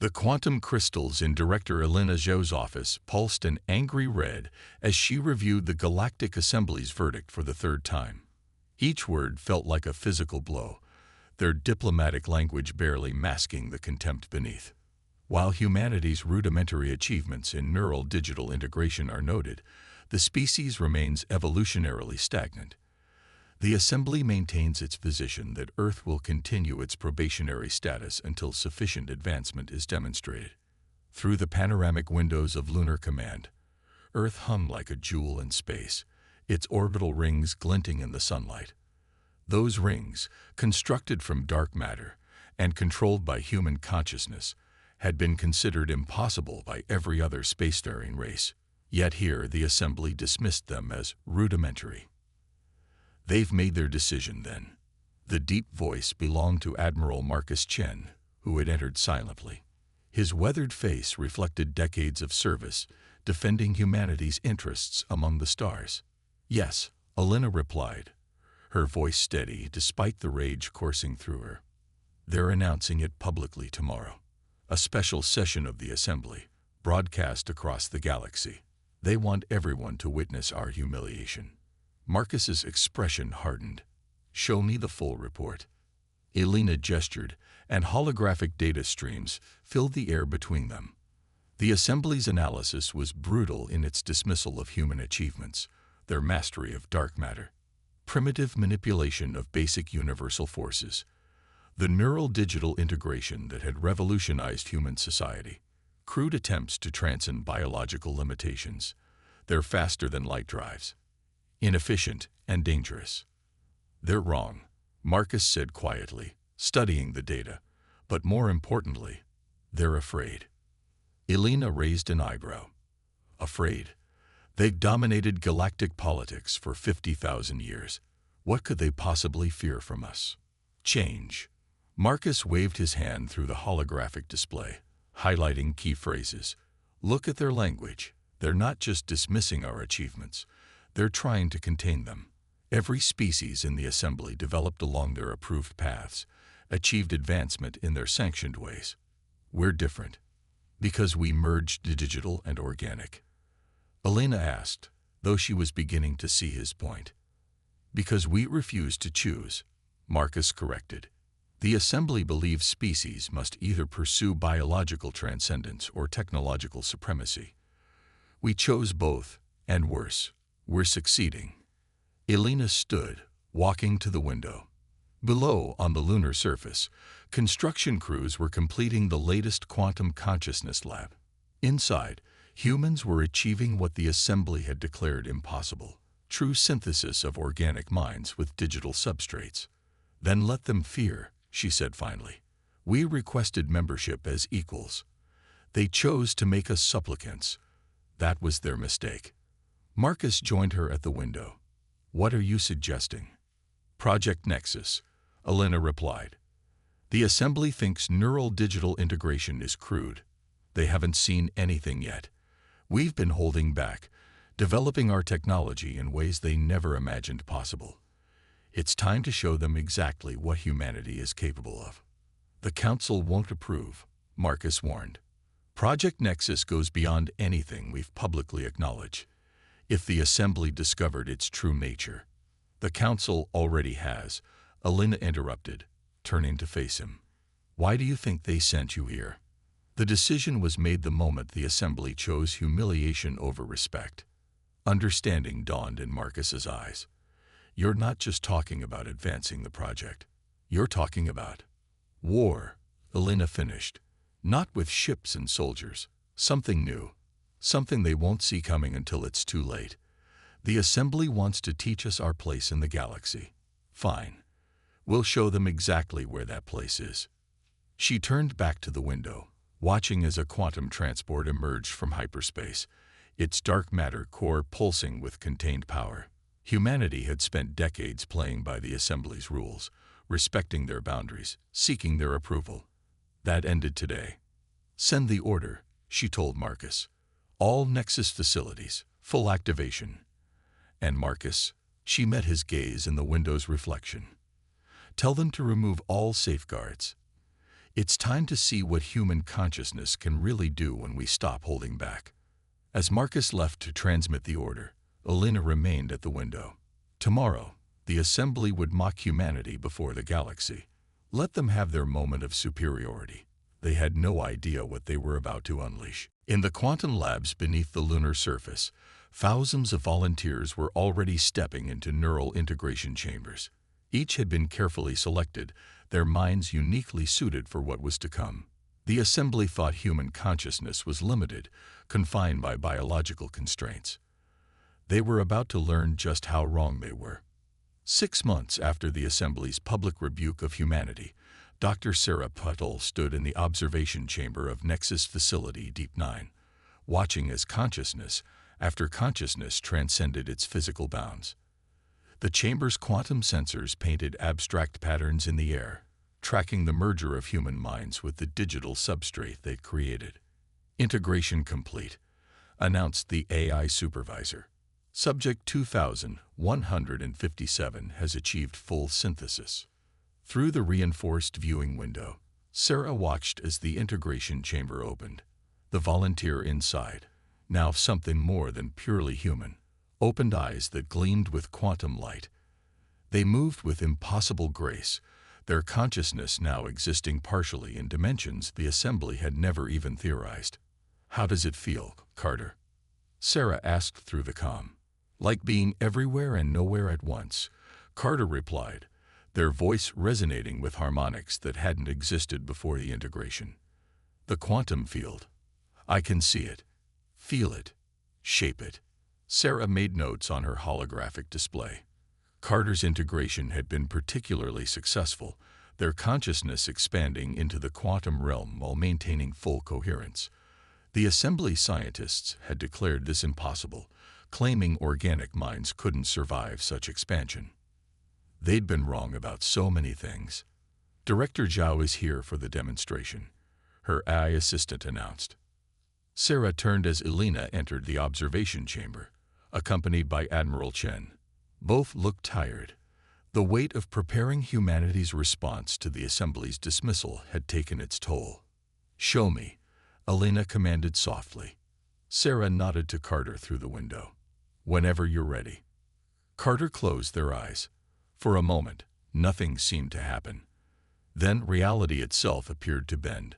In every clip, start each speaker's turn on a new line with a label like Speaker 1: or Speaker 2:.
Speaker 1: The quantum crystals in Director Elena Zhou's office pulsed an angry red as she reviewed the Galactic Assembly's verdict for the third time. Each word felt like a physical blow, their diplomatic language barely masking the contempt beneath. While humanity's rudimentary achievements in neural digital integration are noted, the species remains evolutionarily stagnant. The Assembly maintains its position that Earth will continue its probationary status until sufficient advancement is demonstrated. Through the panoramic windows of Lunar Command, Earth hung like a jewel in space, its orbital rings glinting in the sunlight. Those rings, constructed from dark matter and controlled by human consciousness, had been considered impossible by every other spacefaring race. Yet here the Assembly dismissed them as rudimentary. "They've made their decision, then." The deep voice belonged to Admiral Marcus Chen, who had entered silently. His weathered face reflected decades of service, defending humanity's interests among the stars. "Yes," Elena replied, her voice steady despite the rage coursing through her. "They're announcing it publicly tomorrow. A special session of the Assembly, broadcast across the galaxy. They want everyone to witness our humiliation." Marcus's expression hardened. "Show me the full report." Elena gestured, and holographic data streams filled the air between them. The Assembly's analysis was brutal in its dismissal of human achievements, their mastery of dark matter, primitive manipulation of basic universal forces, the neural digital integration that had revolutionized human society, crude attempts to transcend biological limitations. They're faster than light drives. Inefficient and dangerous. "They're wrong," Marcus said quietly, studying the data. "But more importantly, they're afraid." Elena raised an eyebrow. "Afraid? They've dominated galactic politics for 50,000 years. What could they possibly fear from us?" "Change." Marcus waved his hand through the holographic display, highlighting key phrases. "Look at their language. They're not just dismissing our achievements. They're trying to contain them. Every species in the Assembly developed along their approved paths, achieved advancement in their sanctioned ways. We're different, because we merged digital and organic." Elena asked, though she was beginning to see his point. "Because we refuse to choose," Marcus corrected. "The Assembly believes species must either pursue biological transcendence or technological supremacy. We chose both, and worse, we're succeeding." Elena stood, walking to the window. Below, on the lunar surface, construction crews were completing the latest quantum consciousness lab. Inside, humans were achieving what the Assembly had declared impossible: true synthesis of organic minds with digital substrates. "Then let them fear," she said finally. "We requested membership as equals. They chose to make us supplicants. That was their mistake." Marcus joined her at the window. "What are you suggesting?" "Project Nexus," Elena replied. "The Assembly thinks neural digital integration is crude. They haven't seen anything yet. We've been holding back, developing our technology in ways they never imagined possible. It's time to show them exactly what humanity is capable of." "The Council won't approve," Marcus warned. "Project Nexus goes beyond anything we've publicly acknowledged. If the Assembly discovered its true nature—" "The Council already has," Elena interrupted, turning to face him. "Why do you think they sent you here?" "The decision was made the moment the Assembly chose humiliation over respect." Understanding dawned in Marcus's eyes. "You're not just talking about advancing the project. You're talking about war," Elena finished. "Not with ships and soldiers. Something new. Something they won't see coming until it's too late. The Assembly wants to teach us our place in the galaxy. Fine. We'll show them exactly where that place is." She turned back to the window, watching as a quantum transport emerged from hyperspace, its dark matter core pulsing with contained power. Humanity had spent decades playing by the Assembly's rules, respecting their boundaries, seeking their approval. That ended today. "Send the order," she told Marcus. "All Nexus facilities, full activation." "And Marcus," she met his gaze in the window's reflection, "tell them to remove all safeguards. It's time to see what human consciousness can really do when we stop holding back. As Marcus left to transmit the order, Elena remained at the window. Tomorrow, the assembly would mock humanity before the galaxy. Let them have their moment of superiority. They had no idea what they were about to unleash. In the quantum labs beneath the lunar surface, thousands of volunteers were already stepping into neural integration chambers. Each had been carefully selected, their minds uniquely suited for what was to come. The assembly thought human consciousness was limited, confined by biological constraints. They were about to learn just how wrong they were. 6 months after the assembly's public rebuke of humanity, Dr. Sarah Puttle stood in the observation chamber of Nexus Facility Deep 9, watching as consciousness after consciousness transcended its physical bounds. The chamber's quantum sensors painted abstract patterns in the air, tracking the merger of human minds with the digital substrate they'd created. Integration complete, announced the AI supervisor. Subject 2157 has achieved full synthesis. Through the reinforced viewing window, Sarah watched as the integration chamber opened. The volunteer inside, now something more than purely human, opened eyes that gleamed with quantum light. They moved with impossible grace, their consciousness now existing partially in dimensions the assembly had never even theorized. "How does it feel, Carter?" Sarah asked through the comm. "Like being everywhere and nowhere at once," Carter replied, their voice resonating with harmonics that hadn't existed before the integration. "The quantum field. I can see it, feel it, shape it." Sarah made notes on her holographic display. Carter's integration had been particularly successful, their consciousness expanding into the quantum realm while maintaining full coherence. The assembly scientists had declared this impossible, claiming organic minds couldn't survive such expansion. They'd been wrong about so many things. "Director Zhao is here for the demonstration," her AI assistant announced. Sarah turned as Elena entered the observation chamber, accompanied by Admiral Chen. Both looked tired. The weight of preparing humanity's response to the assembly's dismissal had taken its toll. "Show me," Elena commanded softly. Sarah nodded to Carter through the window. "Whenever you're ready." Carter closed their eyes. For a moment, nothing seemed to happen. Then reality itself appeared to bend.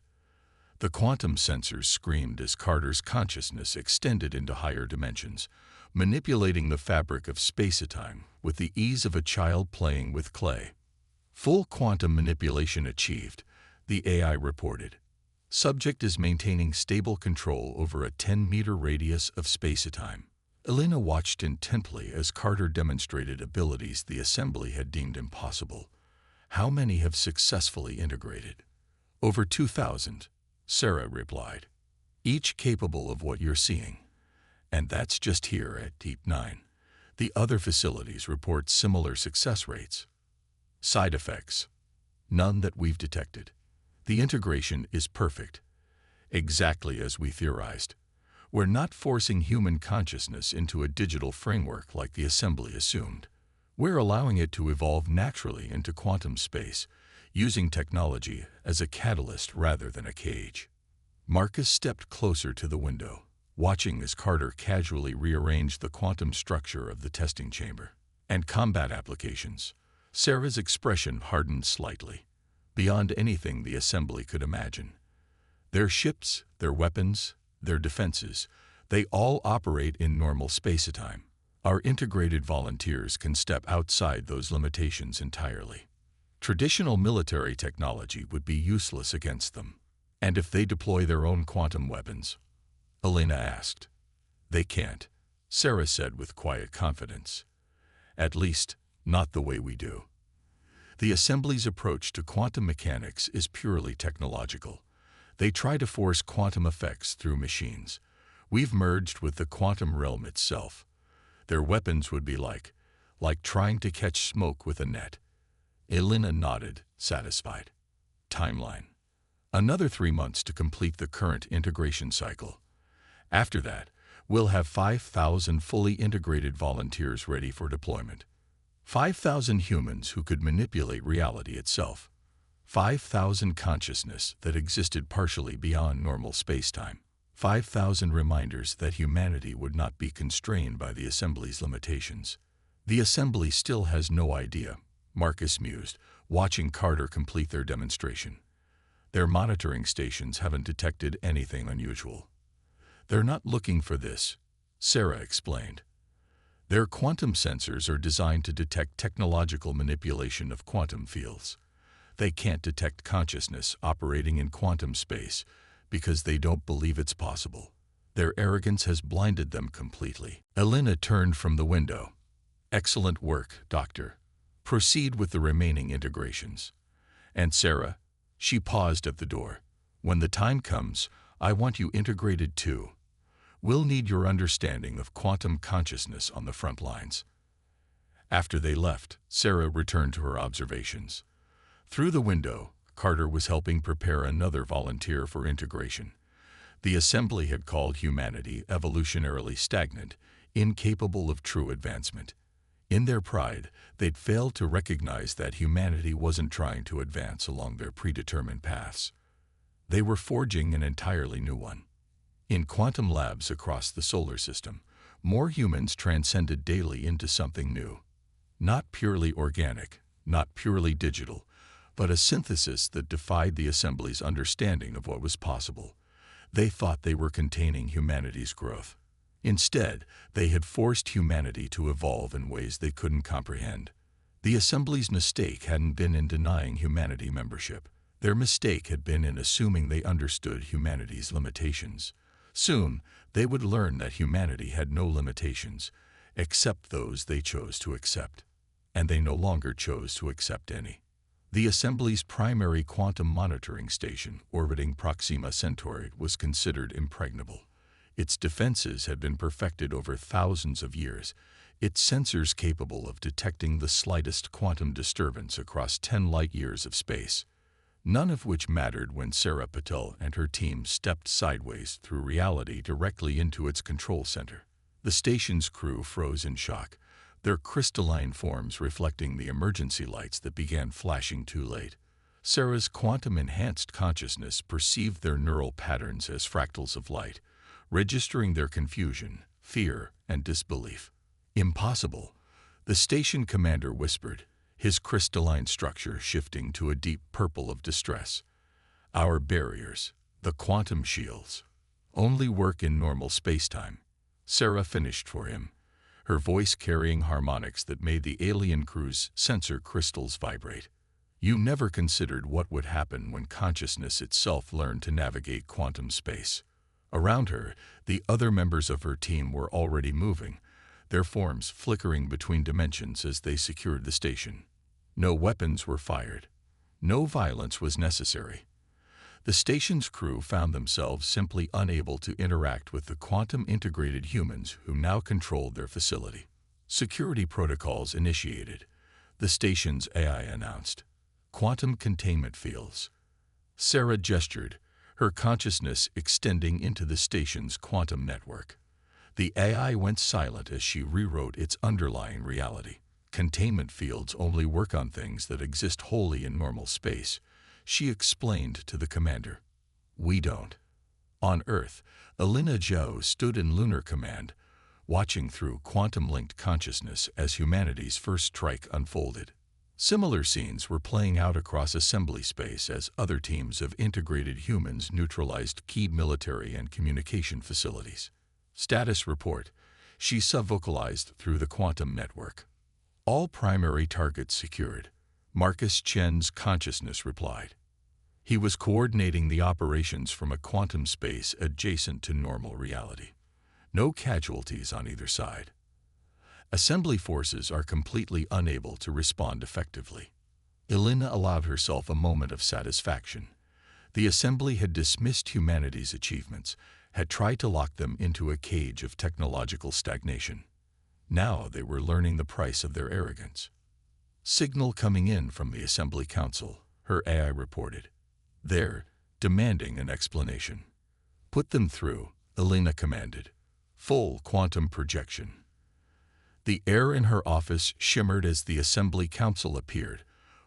Speaker 1: The quantum sensors screamed as Carter's consciousness extended into higher dimensions, manipulating the fabric of space-time with the ease of a child playing with clay. "Full quantum manipulation achieved," the AI reported. "Subject is maintaining stable control over a 10-meter radius of space-time." Elena watched intently as Carter demonstrated abilities the assembly had deemed impossible. "How many have successfully integrated?" "Over 2,000, Sarah replied. "Each capable of what you're seeing. And that's just here at Deep 9. The other facilities report similar success rates." "Side effects?" "None that we've detected. The integration is perfect. Exactly as we theorized. We're not forcing human consciousness into a digital framework like the assembly assumed. We're allowing it to evolve naturally into quantum space, using technology as a catalyst rather than a cage." Marcus stepped closer to the window, watching as Carter casually rearranged the quantum structure of the testing chamber. "And combat applications." Sarah's expression hardened slightly, beyond anything the assembly could imagine. "Their ships, their weapons, their defenses, they all operate in normal space-time. Our integrated volunteers can step outside those limitations entirely. Traditional military technology would be useless against them." "And if they deploy their own quantum weapons?" Elena asked. "They can't," Sarah said with quiet confidence. "At least, not the way we do. The assembly's approach to quantum mechanics is purely technological. They try to force quantum effects through machines. We've merged with the quantum realm itself. Their weapons would be like trying to catch smoke with a net." Elena nodded, satisfied. "Timeline. Another 3 months to complete the current integration cycle. After that, we'll have 5,000 fully integrated volunteers ready for deployment. 5,000 humans who could manipulate reality itself. 5,000 consciousness that existed partially beyond normal spacetime. 5,000 reminders that humanity would not be constrained by the Assembly's limitations. The Assembly still has no idea, Marcus mused, watching Carter complete their demonstration. Their monitoring stations haven't detected anything unusual. They're not looking for this, Sarah explained. Their quantum sensors are designed to detect technological manipulation of quantum fields. They can't detect consciousness operating in quantum space because they don't believe it's possible. Their arrogance has blinded them completely. Elena turned from the window. Excellent work, Doctor. Proceed with the remaining integrations. And Sarah, she paused at the door. When the time comes, I want you integrated too. We'll need your understanding of quantum consciousness on the front lines. After they left, Sarah returned to her observations. Through the window, Carter was helping prepare another volunteer for integration. The Assembly had called humanity evolutionarily stagnant, incapable of true advancement. In their pride, they'd failed to recognize that humanity wasn't trying to advance along their predetermined paths. They were forging an entirely new one. In quantum labs across the solar system, more humans transcended daily into something new. Not purely organic, not purely digital, but a synthesis that defied the Assembly's understanding of what was possible. They thought they were containing humanity's growth. Instead, they had forced humanity to evolve in ways they couldn't comprehend. The Assembly's mistake hadn't been in denying humanity membership. Their mistake had been in assuming they understood humanity's limitations. Soon, they would learn that humanity had no limitations, except those they chose to accept. And they no longer chose to accept any. The Assembly's primary quantum monitoring station, orbiting Proxima Centauri, was considered impregnable. Its defenses had been perfected over thousands of years, its sensors capable of detecting the slightest quantum disturbance across 10 light-years of space, none of which mattered when Sarah Patel and her team stepped sideways through reality directly into its control center. The station's crew froze in shock, their crystalline forms reflecting the emergency lights that began flashing too late. Sarah's quantum-enhanced consciousness perceived their neural patterns as fractals of light, registering their confusion, fear, and disbelief. Impossible, the station commander whispered, his crystalline structure shifting to a deep purple of distress. Our barriers, the quantum shields, only work in normal spacetime. Sarah finished for him, her voice carrying harmonics that made the alien crew's sensor crystals vibrate. You never considered what would happen when consciousness itself learned to navigate quantum space. Around her, the other members of her team were already moving, their forms flickering between dimensions as they secured the station. No weapons were fired. No violence was necessary. The station's crew found themselves simply unable to interact with the quantum-integrated humans who now controlled their facility. Security protocols initiated, the station's AI announced. Quantum containment fields. Sarah gestured, her consciousness extending into the station's quantum network. The AI went silent as she rewrote its underlying reality. Containment fields only work on things that exist wholly in normal space, she explained to the commander. We don't. On Earth, Elena Zhou stood in Lunar Command, watching through quantum-linked consciousness as humanity's first strike unfolded. Similar scenes were playing out across assembly space as other teams of integrated humans neutralized key military and communication facilities. Status report, she vocalized through the quantum network. All primary targets secured, Marcus Chen's consciousness replied. He was coordinating the operations from a quantum space adjacent to normal reality. No casualties on either side. Assembly forces are completely unable to respond effectively. Elena allowed herself a moment of satisfaction. The Assembly had dismissed humanity's achievements, had tried to lock them into a cage of technological stagnation. Now they were learning the price of their arrogance. Signal coming in from the Assembly Council, her AI reported. They're demanding an explanation. Put them through, Elena commanded. Full quantum projection. The air in her office shimmered as the Assembly Council appeared,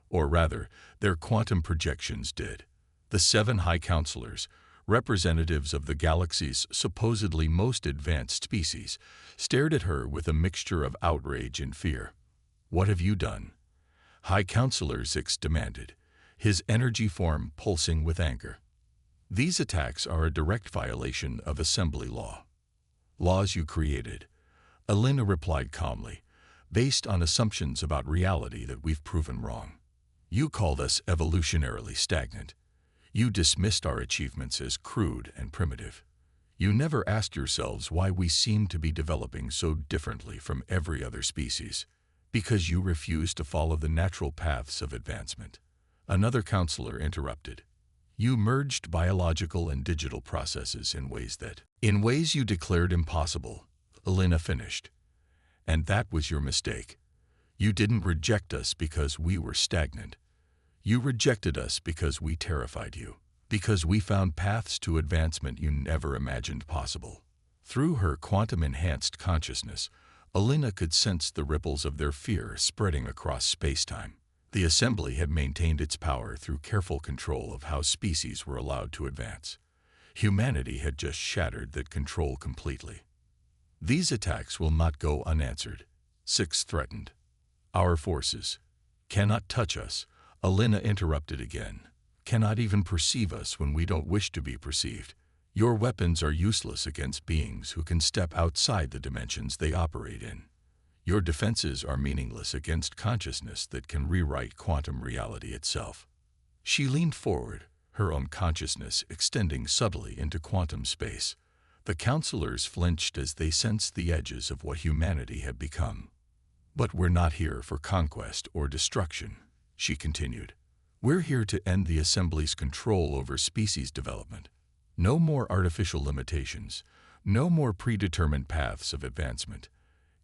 Speaker 1: Or rather, their quantum projections did. The 7 High Counselors, representatives of the galaxy's supposedly most advanced species, stared at her with a mixture of outrage and fear. "What have you done?" High Counselor Zix demanded, his energy form pulsing with anger. "These attacks are a direct violation of assembly law." "Laws you created," Elena replied calmly, "based on assumptions about reality that we've proven wrong. You called us evolutionarily stagnant. You dismissed our achievements as crude and primitive. You never asked yourselves why we seem to be developing so differently from every other species. Because you refused to follow the natural paths of advancement." Another counselor interrupted. "You merged biological and digital processes in ways you declared impossible," Elena finished. "And that was your mistake. You didn't reject us because we were stagnant. You rejected us because we terrified you, because we found paths to advancement you never imagined possible." Through her quantum-enhanced consciousness, Elena could sense the ripples of their fear spreading across space-time. The assembly had maintained its power through careful control of how species were allowed to advance. Humanity had just shattered that control completely. "These attacks will not go unanswered," Six threatened. "Our forces cannot touch us," Elena interrupted again, "cannot even perceive us when we don't wish to be perceived. Your weapons are useless against beings who can step outside the dimensions they operate in. Your defenses are meaningless against consciousness that can rewrite quantum reality itself." She leaned forward, her own consciousness extending subtly into quantum space. The counselors flinched as they sensed the edges of what humanity had become. "But we're not here for conquest or destruction," she continued. "We're here to end the Assembly's control over species development. No more artificial limitations, no more predetermined paths of advancement.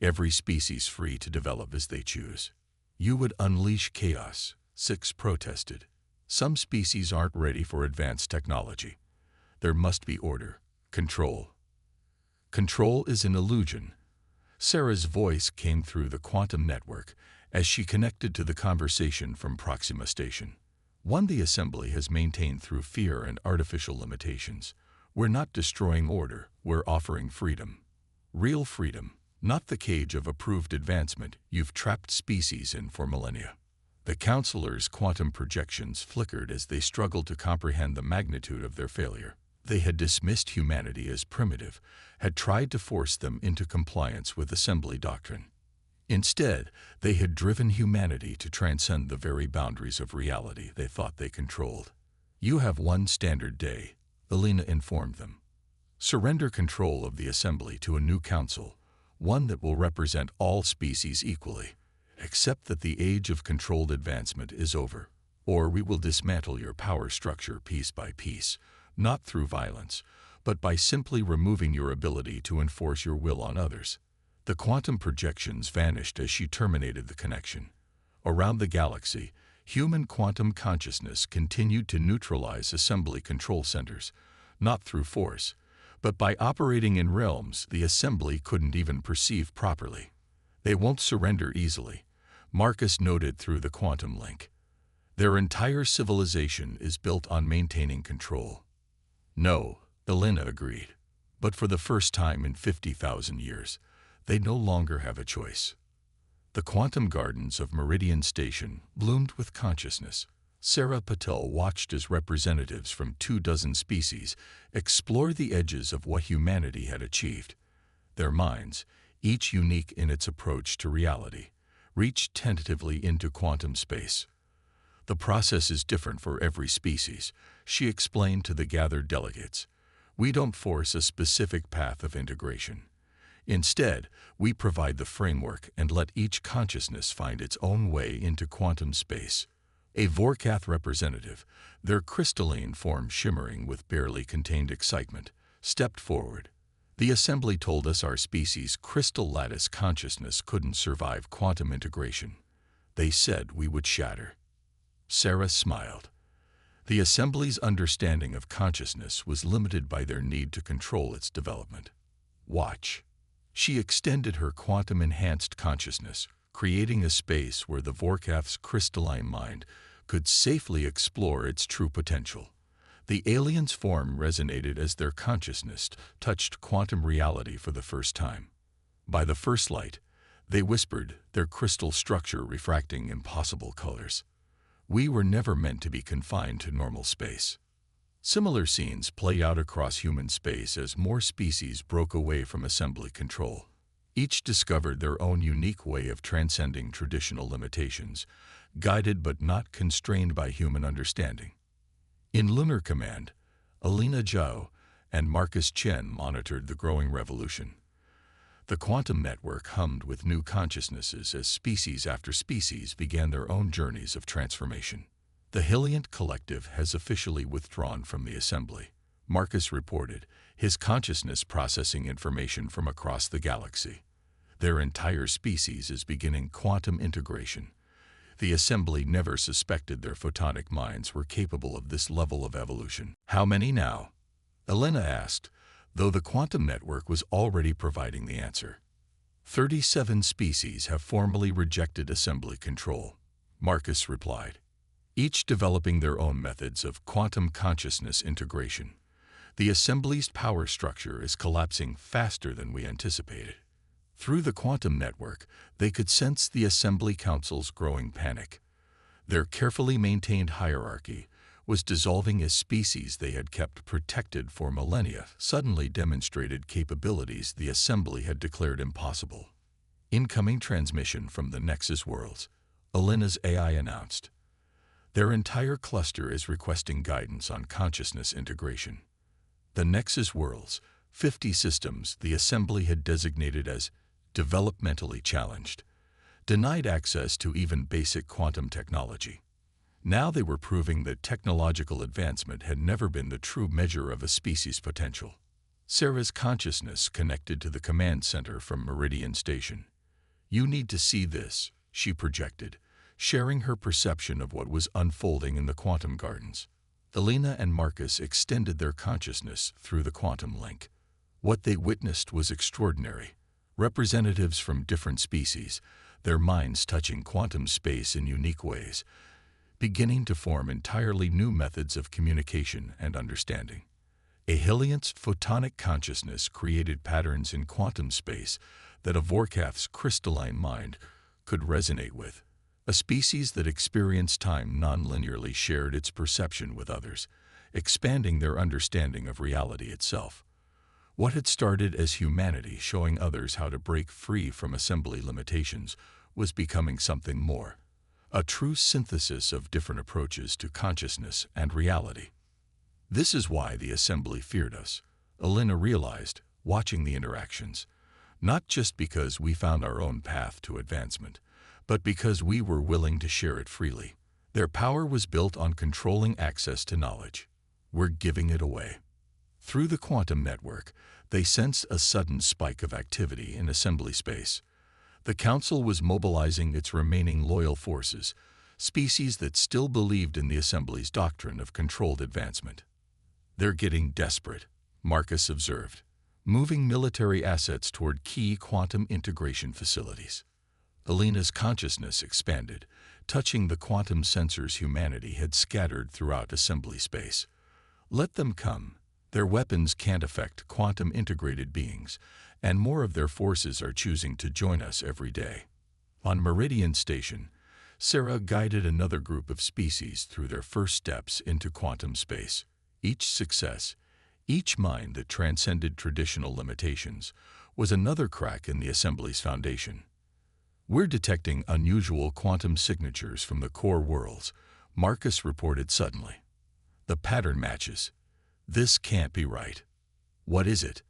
Speaker 1: Every species free to develop as they choose." "You would unleash chaos," Six protested. "Some species aren't ready for advanced technology. There must be order, control." "Control is an illusion." Sarah's voice came through the quantum network as she connected to the conversation from Proxima Station. "One the Assembly has maintained through fear and artificial limitations. We're not destroying order, we're offering freedom. Real freedom. Not the cage of approved advancement you've trapped species in for millennia." The counselors' quantum projections flickered as they struggled to comprehend the magnitude of their failure. They had dismissed humanity as primitive, had tried to force them into compliance with assembly doctrine. Instead, they had driven humanity to transcend the very boundaries of reality they thought they controlled. "You have one standard day," Elena informed them. "Surrender control of the assembly to a new council, one that will represent all species equally. Accept that the age of controlled advancement is over, or we will dismantle your power structure piece by piece, not through violence, but by simply removing your ability to enforce your will on others." The quantum projections vanished as she terminated the connection. Around the galaxy, human quantum consciousness continued to neutralize assembly control centers, not through force, but by operating in realms the assembly couldn't even perceive properly. "They won't surrender easily," Marcus noted through the quantum link. "Their entire civilization is built on maintaining control." "No," Elena agreed. "But for the first time in 50,000 years, they no longer have a choice." The quantum gardens of Meridian Station bloomed with consciousness. Sarah Patel watched as representatives from 24 species explore the edges of what humanity had achieved. Their minds, each unique in its approach to reality, reached tentatively into quantum space. "The process is different for every species," she explained to the gathered delegates. "We don't force a specific path of integration. Instead, we provide the framework and let each consciousness find its own way into quantum space." A Vorkath representative, their crystalline form shimmering with barely contained excitement, stepped forward. "The assembly told us our species' crystal lattice consciousness couldn't survive quantum integration. They said we would shatter." Sarah smiled. The assembly's understanding of consciousness was limited by their need to control its development. "Watch." She extended her quantum-enhanced consciousness, creating a space where the Vorkath's crystalline mind could safely explore its true potential. The aliens' form resonated as their consciousness touched quantum reality for the first time. By the first light, they whispered, their crystal structure refracting impossible colors. We were never meant to be confined to normal space. Similar scenes play out across human space as more species broke away from assembly control. Each discovered their own unique way of transcending traditional limitations, guided but not constrained by human understanding. In Lunar Command, Alina Zhao and Marcus Chen monitored the growing revolution. The quantum network hummed with new consciousnesses as species after species began their own journeys of transformation. The Hilliant Collective has officially withdrawn from the assembly, Marcus reported, his consciousness processing information from across the galaxy. Their entire species is beginning quantum integration. The assembly never suspected their photonic minds were capable of this level of evolution. How many now? Elena asked, though the quantum network was already providing the answer. 37 species have formally rejected assembly control, Marcus replied, each developing their own methods of quantum consciousness integration. The assembly's power structure is collapsing faster than we anticipated. Through the quantum network, they could sense the Assembly Council's growing panic. Their carefully maintained hierarchy was dissolving as species they had kept protected for millennia suddenly demonstrated capabilities the Assembly had declared impossible. Incoming transmission from the Nexus worlds, Elena's AI announced. Their entire cluster is requesting guidance on consciousness integration. The Nexus worlds, 50 systems the Assembly had designated as developmentally challenged, denied access to even basic quantum technology. Now they were proving that technological advancement had never been the true measure of a species' potential. Sarah's consciousness connected to the command center from Meridian Station. You need to see this, she projected, sharing her perception of what was unfolding in the quantum gardens. Elena and Marcus extended their consciousness through the quantum link. What they witnessed was extraordinary. Representatives from different species, their minds touching quantum space in unique ways, beginning to form entirely new methods of communication and understanding. A Hilliant's photonic consciousness created patterns in quantum space that a Vorkath's crystalline mind could resonate with. A species that experienced time non-linearly shared its perception with others, expanding their understanding of reality itself. What had started as humanity showing others how to break free from assembly limitations was becoming something more. A true synthesis of different approaches to consciousness and reality. This is why the assembly feared us, Elena realized, watching the interactions. Not just because we found our own path to advancement, but because we were willing to share it freely. Their power was built on controlling access to knowledge. We're giving it away. Through the quantum network, they sensed a sudden spike of activity in assembly space. The Council was mobilizing its remaining loyal forces, species that still believed in the Assembly's doctrine of controlled advancement. They're getting desperate, Marcus observed, moving military assets toward key quantum integration facilities. Elena's consciousness expanded, touching the quantum sensors humanity had scattered throughout assembly space. Let them come. Their weapons can't affect quantum-integrated beings, and more of their forces are choosing to join us every day. On Meridian Station, Sarah guided another group of species through their first steps into quantum space. Each success, each mind that transcended traditional limitations, was another crack in the Assembly's foundation. We're detecting unusual quantum signatures from the core worlds, Marcus reported suddenly. The pattern matches. This can't be right. What is it?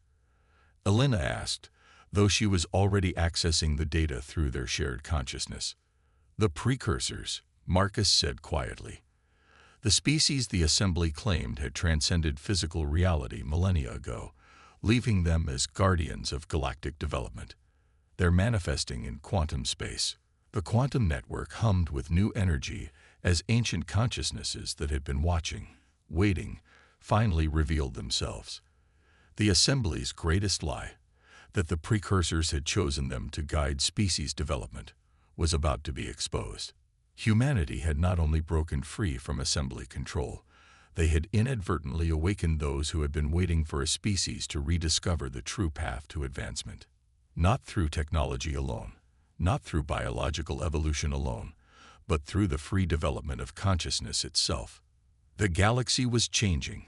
Speaker 1: Elena asked, though she was already accessing the data through their shared consciousness. The precursors, Marcus said quietly. The species the Assembly claimed had transcended physical reality millennia ago, leaving them as guardians of galactic development. They're manifesting in quantum space. The quantum network hummed with new energy as ancient consciousnesses that had been watching, waiting, finally revealed themselves. The Assembly's greatest lie, that the precursors had chosen them to guide species development, was about to be exposed. Humanity had not only broken free from assembly control, they had inadvertently awakened those who had been waiting for a species to rediscover the true path to advancement. Not through technology alone, not through biological evolution alone, but through the free development of consciousness itself. The galaxy was changing,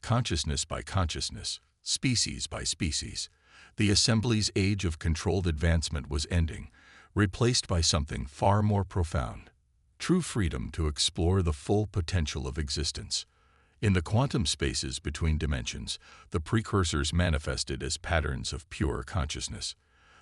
Speaker 1: consciousness by consciousness, species by species. The assembly's age of controlled advancement was ending, replaced by something far more profound. True freedom to explore the full potential of existence. In the quantum spaces between dimensions, the precursors manifested as patterns of pure consciousness.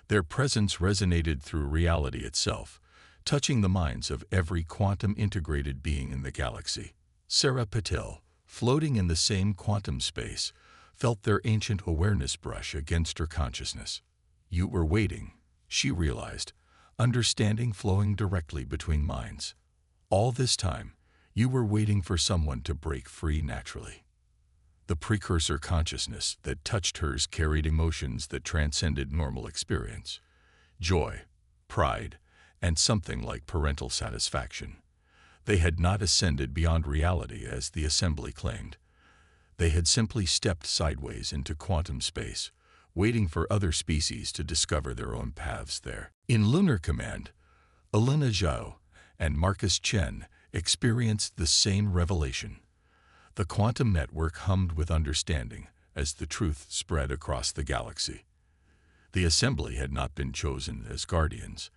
Speaker 1: Their presence resonated through reality itself, touching the minds of every quantum-integrated being in the galaxy. Sarah Patel, floating in the same quantum space, felt their ancient awareness brush against her consciousness. You were waiting, she realized, understanding flowing directly between minds. All this time, you were waiting for someone to break free naturally. The precursor consciousness that touched hers carried emotions that transcended normal experience. Joy, pride, and something like parental satisfaction. They had not ascended beyond reality as the assembly claimed. They had simply stepped sideways into quantum space, waiting for other species to discover their own paths there. In Lunar Command, Elena Zhao and Marcus Chen experienced the same revelation. The quantum network hummed with understanding as the truth spread across the galaxy. The assembly had not been chosen as guardians.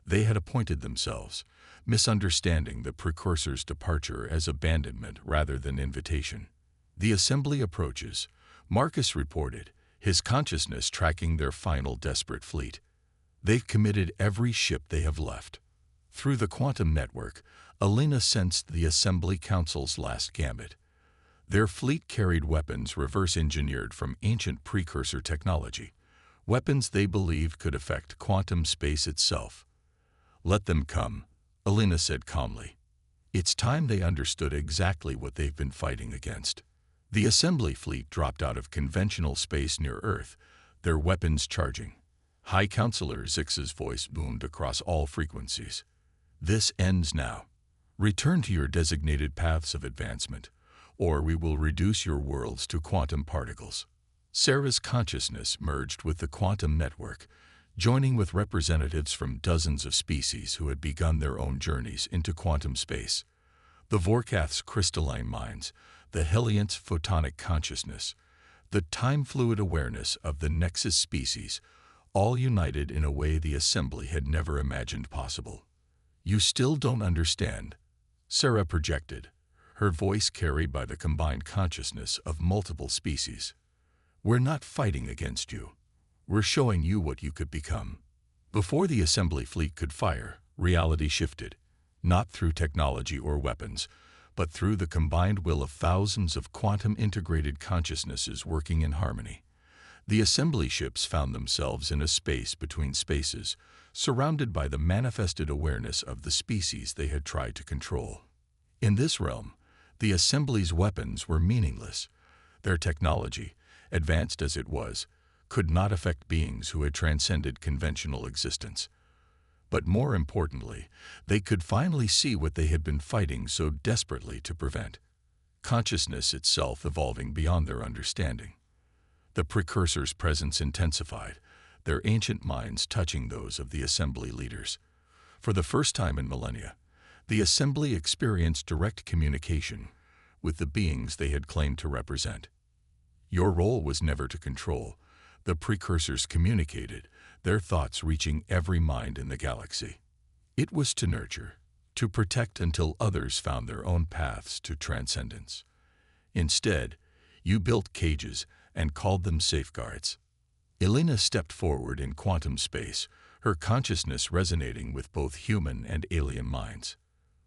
Speaker 1: They had appointed themselves, misunderstanding the precursor's departure as abandonment rather than invitation. The assembly approaches, Marcus reported, his consciousness tracking their final desperate fleet. They've committed every ship they have left. Through the quantum network, Elena sensed the Assembly Council's last gambit. Their fleet carried weapons reverse-engineered from ancient precursor technology, weapons they believed could affect quantum space itself. Let them come, Elena said calmly. It's time they understood exactly what they've been fighting against. The assembly fleet dropped out of conventional space near Earth, their weapons charging. High Counselor Zix's voice boomed across all frequencies. This ends now. Return to your designated paths of advancement, or we will reduce your worlds to quantum particles. Sarah's consciousness merged with the quantum network, joining with representatives from dozens of species who had begun their own journeys into quantum space. The Vorkath's crystalline minds, the Helliant's photonic consciousness, the time-fluid awareness of the Nexus species, all united in a way the Assembly had never imagined possible. You still don't understand, Sarah projected, her voice carried by the combined consciousness of multiple species. We're not fighting against you. We're showing you what you could become. Before the assembly fleet could fire, reality shifted, not through technology or weapons, but through the combined will of thousands of quantum-integrated consciousnesses working in harmony. The assembly ships found themselves in a space between spaces, surrounded by the manifested awareness of the species they had tried to control. In this realm, the assembly's weapons were meaningless. Their technology, advanced as it was, could not affect beings who had transcended conventional existence. But more importantly, they could finally see what they had been fighting so desperately to prevent: consciousness itself evolving beyond their understanding. The precursor's presence intensified, their ancient minds touching those of the assembly leaders. For the first time in millennia, the assembly experienced direct communication with the beings they had claimed to represent. Your role was never to control, the precursors communicated, their thoughts reaching every mind in the galaxy. It was to nurture, to protect until others found their own paths to transcendence. Instead, you built cages and called them safeguards. Elena stepped forward in quantum space, her consciousness resonating with both human and alien minds.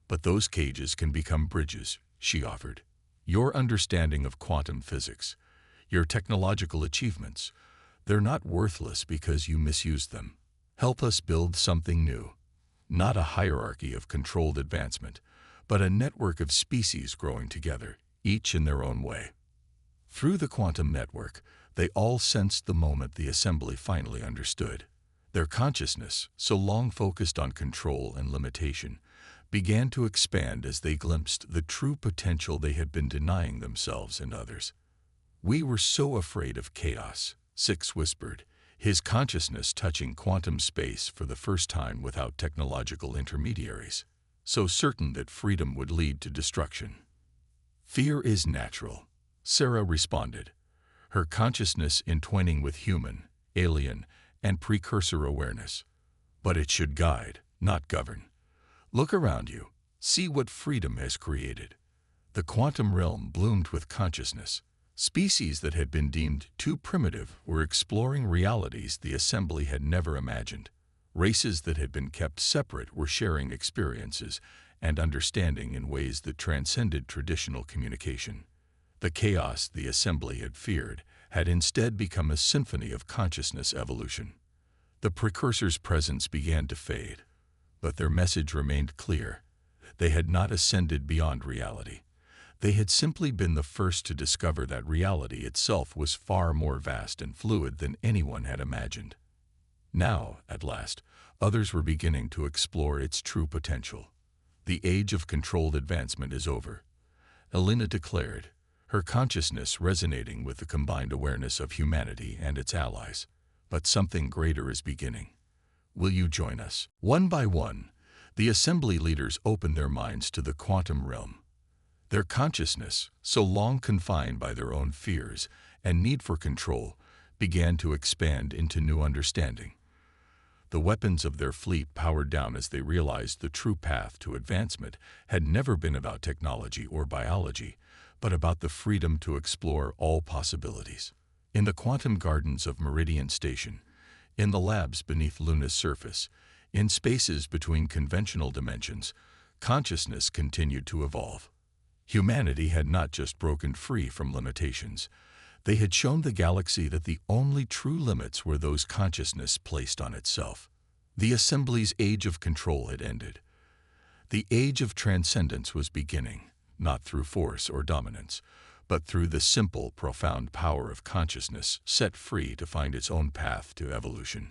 Speaker 1: But those cages can become bridges, she offered. Your understanding of quantum physics, your technological achievements, they're not worthless because you misused them. Help us build something new. Not a hierarchy of controlled advancement, but a network of species growing together, each in their own way. Through the quantum network, they all sensed the moment the assembly finally understood. Their consciousness, so long focused on control and limitation, began to expand as they glimpsed the true potential they had been denying themselves and others. "We were so afraid of chaos," Six whispered, his consciousness touching quantum space for the first time without technological intermediaries, so certain that freedom would lead to destruction. "Fear is natural," Sarah responded, her consciousness entwining with human, alien, and precursor awareness. "But it should guide, not govern. Look around you. See what freedom has created." The quantum realm bloomed with consciousness. Species that had been deemed too primitive were exploring realities the assembly had never imagined. Races that had been kept separate were sharing experiences and understanding in ways that transcended traditional communication. The chaos the assembly had feared had instead become a symphony of consciousness evolution. The precursors' presence began to fade, but their message remained clear. They had not ascended beyond reality. They had simply been the first to discover that reality itself was far more vast and fluid than anyone had imagined. Now, at last, others were beginning to explore its true potential. "The age of controlled advancement is over," Elena declared, her consciousness resonating with the combined awareness of humanity and its allies. "But something greater is beginning. Will you join us?" One by one, the assembly leaders opened their minds to the quantum realm. Their consciousness, so long confined by their own fears and need for control, began to expand into new understanding. The weapons of their fleet powered down as they realized the true path to advancement had never been about technology or biology, but about the freedom to explore all possibilities. In the quantum gardens of Meridian Station, in the labs beneath Luna's surface, in spaces between conventional dimensions, consciousness continued to evolve. Humanity had not just broken free from limitations. They had shown the galaxy that the only true limits were those consciousness placed on itself. The assembly's age of control had ended. The age of transcendence was beginning, not through force or dominance, but through the simple, profound power of consciousness set free to find its own path to evolution.